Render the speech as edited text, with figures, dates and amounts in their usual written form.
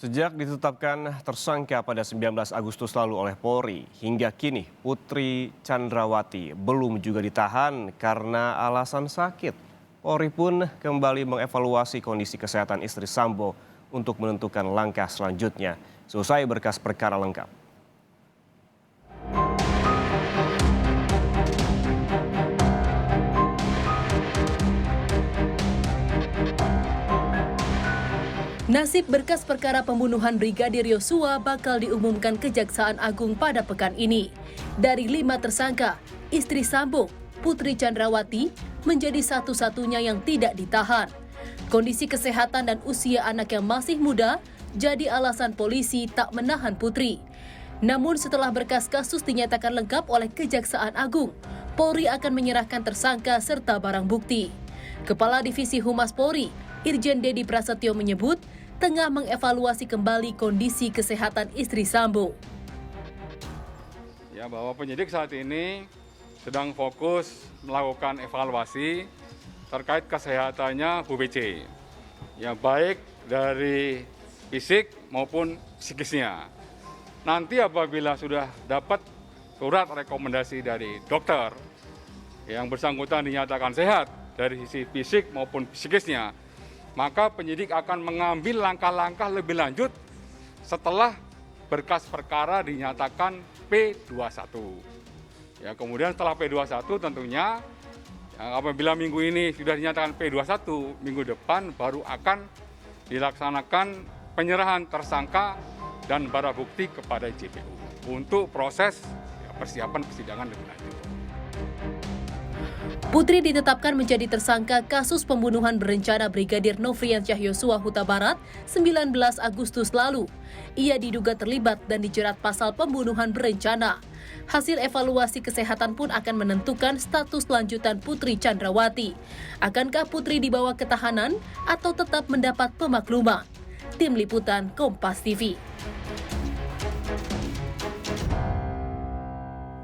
Sejak ditetapkan tersangka pada 19 Agustus lalu oleh Polri, hingga kini Putri Chandrawati belum juga ditahan karena alasan sakit. Polri pun kembali mengevaluasi kondisi kesehatan istri Sambo untuk menentukan langkah selanjutnya. Selesai berkas perkara lengkap. Nasib berkas perkara pembunuhan Brigadir Yosua bakal diumumkan Kejaksaan Agung pada pekan ini. Dari 5 tersangka, istri Sambo, Putri Chandrawati, menjadi satu-satunya yang tidak ditahan. Kondisi kesehatan dan usia anak yang masih muda jadi alasan polisi tak menahan Putri. Namun setelah berkas kasus dinyatakan lengkap oleh Kejaksaan Agung, Polri akan menyerahkan tersangka serta barang bukti. Kepala Divisi Humas Polri, Irjen Dedi Prasetyo menyebut tengah mengevaluasi kembali kondisi kesehatan istri Sambo. Ya, bahwa penyidik saat ini sedang fokus melakukan evaluasi terkait kesehatannya Bu BC. Ya, baik dari fisik maupun psikisnya. Nanti apabila sudah dapat surat rekomendasi dari dokter yang bersangkutan dinyatakan sehat dari sisi fisik maupun psikisnya, maka penyidik akan mengambil langkah-langkah lebih lanjut setelah berkas perkara dinyatakan P21. Ya, kemudian setelah P21 tentunya apabila minggu ini sudah dinyatakan P21, minggu depan baru akan dilaksanakan penyerahan tersangka dan barang bukti kepada JPU untuk proses persiapan persidangan lebih lanjut. Putri ditetapkan menjadi tersangka kasus pembunuhan berencana Brigadir Nofriansyah Yosua Huta Barat 19 Agustus lalu. Ia diduga terlibat dan dijerat pasal pembunuhan berencana. Hasil evaluasi kesehatan pun akan menentukan status lanjutan Putri Chandrawati. Akankah Putri dibawa ke tahanan atau tetap mendapat pemakluman? Tim Liputan Kompas TV.